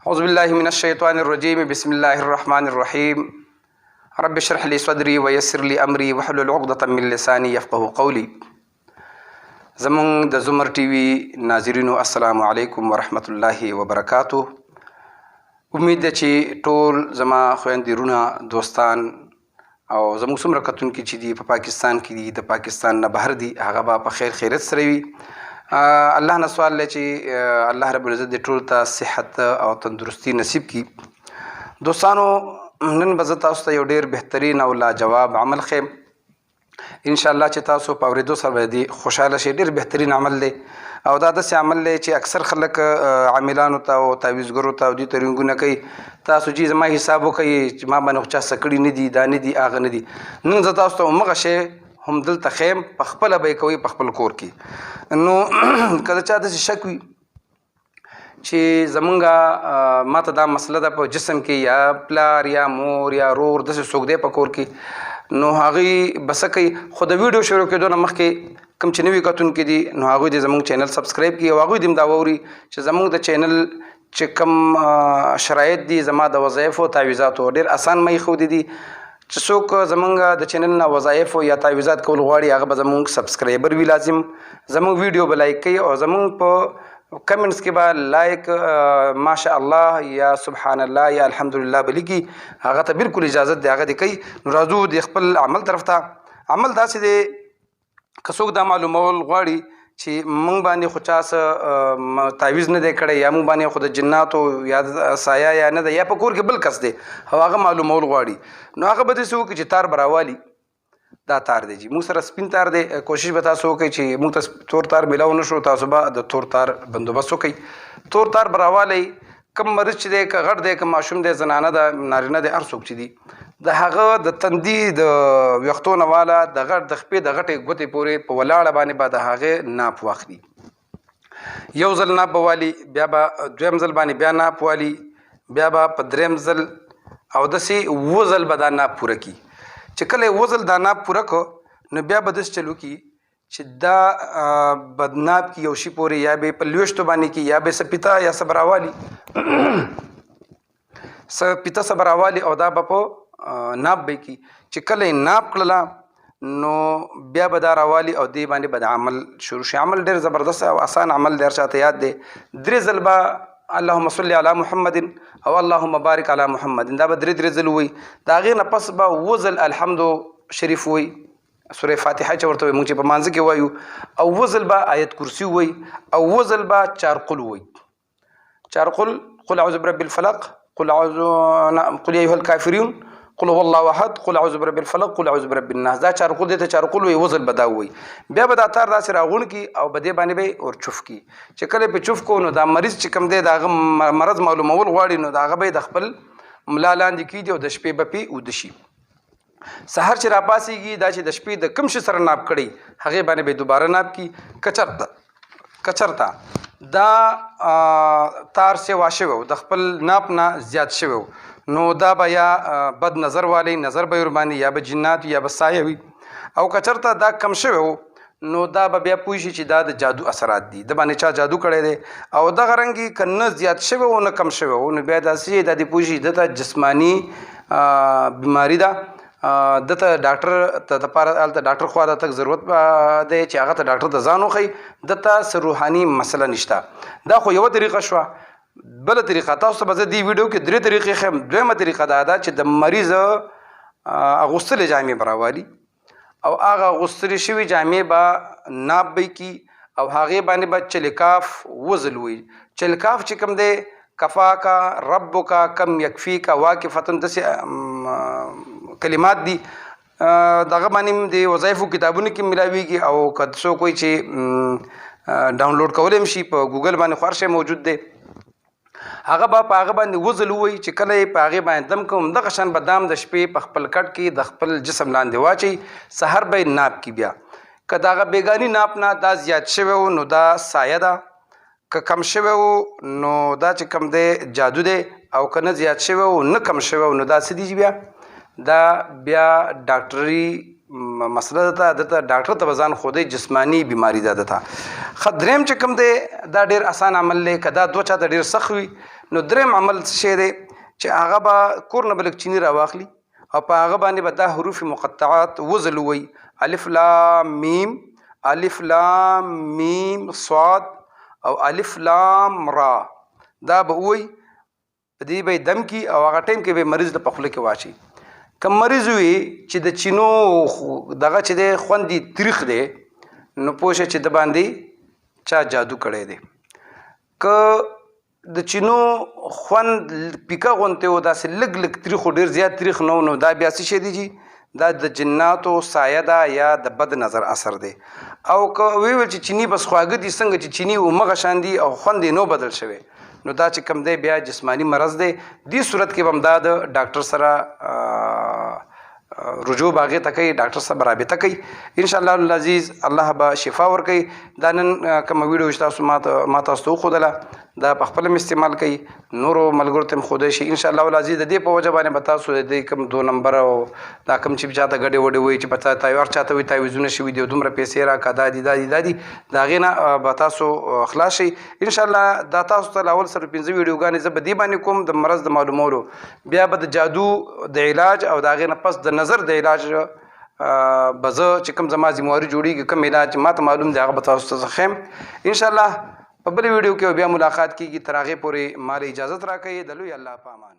أعوذ بالله من الشيطان الرجيم بسم الله الرحمن الرحيم رب اشرح لي صدري ويسر لي أمري واحلل عقدة من لساني يفقه قولي. زمون د زمر ټي وي ناظرینو السلام علیکم ورحمت الله وبرکاتو. امید ده چې ټول زما خویندې دوستان او زموږ څومره کتونکي چې دي په پاکستان کې دي د پاکستان نه بهر دي هغه به په خیر خیرت سره وي. الله نه سوال لري چې الله رب العزت دې ټول ته صحت او تندرستی نصیب کړي. دوستانو نن به زه تاسو ته یو ډېر بهترین او لاجواب عمل ښیم ان شاء الله چې تاسو په اورېدو سره به دې خوشحاله شئ. ډېر بهترین عمل دی او دا داسې عمل دی چې اکثر خلک عاملانو ته او تعویزګرو ته او دوی ته رنګونه کوي. تاسو چې زما حساب وکړئ چې ما باندې خو چا څه کړي نه دي دا نه دي هغه نه دي. نن زه تاسو ته همغه شی هم دلته خیم په خپله به یې کوئ په خپل کور کې. نو کله چا داسې شک وي چې زمونږ ماته دا مسله ده په جسم کې یا پلار یا مور یا رور داسې څوک دی په کور کې نو هغوی به څه کوي خو د ویډیو شروع کېدو نه مخکې کوم چې نوي کتونکي دي نو هغوی دې زموږ چینل سبسکرایب کړي او هغوی دې هم دا واوري چې زموږ د چینل چې کوم شرایط دي زما د وظایفو تعویضاتو ډېر اسان مې ښودي دي چې څوک زمونږ د چینل نه وظایف یا تعویضات کول غواړي هغه به زمونږ سبسکرایبر وي لازم زمونږ ویډیو به لایک کوي او زمونږ په کمنټس کې به لایک ماشاء الله یا سبحان الله یا الحمدلله به لیکي. هغه ته بالکل اجازت دی هغه دې کوي. نو راځو د خپل عمل طرف ته. عمل داسې دی که څوک دا معلومول غواړي چې مونږ باندې خو چا څه تعویض نه دی کړی یا مونږ باندې خو د جناتو یا سایه یا نه ده یا په کور کې بل کس دی او هغه معلومول غواړي نو هغه به داسې وکړي چې تار به راوالي. دا تار دی چې مونږ سره سپین تار دی. کوشش به تاسو وکړئ چې مونږ ته تور تار میلاو نه شو تاسو به د تور تار بندوبست وکړئ. تور تار به راوالی. کم مریض چې دی که غټ دی که ماشوم دی زنانه ده نارینه دی هر څوک چې دي د هغه د تندي د ویښتو نه واله د غټ د خپې د غټې ګوتې پورې په ولاړه باندې به د هغې ناپ واخلي. یو ځل ناپ به والي بیا به دویم ځل باندې بیا ناپ والي بیا به په دریم ځل او داسې اووه ځل به دا ناپ پوره کړي. چې کله یې اووه ځل دا ناپ پوره کړو نو بیا به داسې چل وکړي چې دا به ناپ کې یو شي پورې یا به په لویشتو باندې کې یا به څه پیته یا څه به راوالي څه پیته څه به راوالي او دا به په ناپ به کړي. چې کله یې ناپ کړله نو بیا به دا راوالي او دې باندې به د عمل شروع شي. عمل ډېر زبردست او آسان عمل دی هر چاته یاد دی. درې ځل به اللهم صل علی محمد او اللهم بارک علی محمد دا به درې ځل ووایي. د هغې نه پس به اووه ځل الحمد شریف ووایي سوره فاتحه چې ورته وایي مونږ چې په مانځه کې وایو او اووه ځل به آیت کرسي ووایي او اووه ځل به چارقل ووایي. چارقل قل اعوذ برب الفلق قل یا ایها الکافرون قل هو الله احد قل اعوذ برب الفلق قل اعوذ برب الناس. دا چارقل دی ته چارقل وایي اووه ځل به دا ووایي. بیا به دا تار داسې راغونډ کړي او په دې باندې به یې ور چوف کړي. چې کله په چوف کړو نو دا مریض چې کوم دی د هغه مرض معلومول غواړي نو د هغه به یې د خپل ملا لاندې کېږدي او د شپې به پې اوده شي. سحر چې راپاسېږي دا چې د شپې د کوم شي سره ناپ کړی هغې باندې به دوباره ناپ کړي. کچرته دا تار سیوا شوی و د خپل ناپ نه زیات شوی و نو دا به یا بد نظر والی نظر به ورباندې یا به جنات یا به سایه وي او کچرته دا کم شوی و نو دا به بیا پوه شي چې دا د جادو اثرات دي د باندې چا جادو کړی دی او دغه رنګې که نه زیات شوی و نه کم شوی و نو بیا داسې دا دې پوه شي دته جسماني بیماري ده دته ډاکټر ته دپاره هلته ډاکټر خوا ته تګ ضرورت دی چې هغه ته ډاکټر ته ځان وښیي دته څه روحاني مسله نشته. دا خو یوه طریقه شوه. بله طریقه تاسو ته به زه دې ویډیو کې درې طریقې ښیم. دویمه طریقه دا ده چې د مریض اغوستلې جامې به راوالي او هغه اغوستلې شوي جامې به ناپ به یې کړي او هغې باندې به چلکاف وزل وي. چلکاف چې کوم دی کفاکا ربکا کم یکفیکا واقفتن داسې کلمات دي. دغه باندې د وظایفو کتابونو کې ملاویږي او که څوک وایي چې ډاونلوډ کولی هم شي په ګوګل باندې خو هر شی موجود دی. هغه به په هغه باندې وزل ووایي چې کله یې په هغې باندې دم کوم دغه شان به دام د شپې په خپل کټ کې د خپل جسم لاندې واچوي سحر به یې ناپ کړي. بیا که د هغه بېګاني ناپ نه دا زیات شوی و نو دا سایه ده که کم شوی و نو دا چې کم دی جادو دی او که نه زیات شوی و نه کم شوی و نو دا څه دي چې بیا دا بیا ډاکټري مسله ده ته ډاکټر ته ځان خوده جسمانی بیماری ده ته خدریم چې کوم دی دا ډیر آسان عمل دی کدا دوه چاته ډیر سخت وي نو دریم عمل څه دی چې هغه به کور نه بلک چینی راواخلي او په هغه باندې به دا حروف مقطعات وزل وي الف لام میم الف لام میم صاد او الف لام را دا به وي په دې به دم کی او هغه ټیم کې به مریض د پخله کې واچي کم مریض وي چې د چینو دغه چې دی خوندې تریخ دی نو پوه شه چې د باندې چا جادو کړی دی که د چینو خوند پیکه غونته و داسې لږ لږ تریخ و ډېر زیات تریخ نو دا بیا څه شی دی جي دا د جناتو سایه ده یا د بد نظر اثر دی او که ویل چې چینی بس خواږه دي څنګه چې چینی ومغه شان دي او خوند یې نو بدل شوی نو دا چې کم دی بیا جسمانی مرض دی دې صورت کې به هم دا د ډاکټر سره رجوع باغې ته کوي ډاکټر سره رابطه کوي انشاءالله العزیز الله به شفا ورکوي دا نن کومه ویډیو چې تاسو ما تاسو ته وښودله دا په خپل استعمال کوي نورو ملګرو ته هم ښودی شي انشاءالله العزیز د دې په وجه باندې به تاسو د دې کوم 2 نمبر او دا کوم چې چاته ګډې وډې وایي چې په تایوار چاته وایي تعویضونه شوي دي دومره پیسې راکړه دا دي د هغې نه به تاسو خلاص شئ انشاءالله دا تاسو ته اول سره 5 ویډیوګانې زه به دې باندې کوم د مرض د معلومولو بیا به د جادو د علاج او د هغې نه پس د نظر د علاج به زه چې کوم زما ذمواري جوړېږي کوم علاج ما ته معلوم دی هغه به تاسو ته زه ښیم انشاءالله په بل ویډیو کې بیا ملاقات کیږي تر هغې پورې مال اجازت راکوي د لوی الله په امان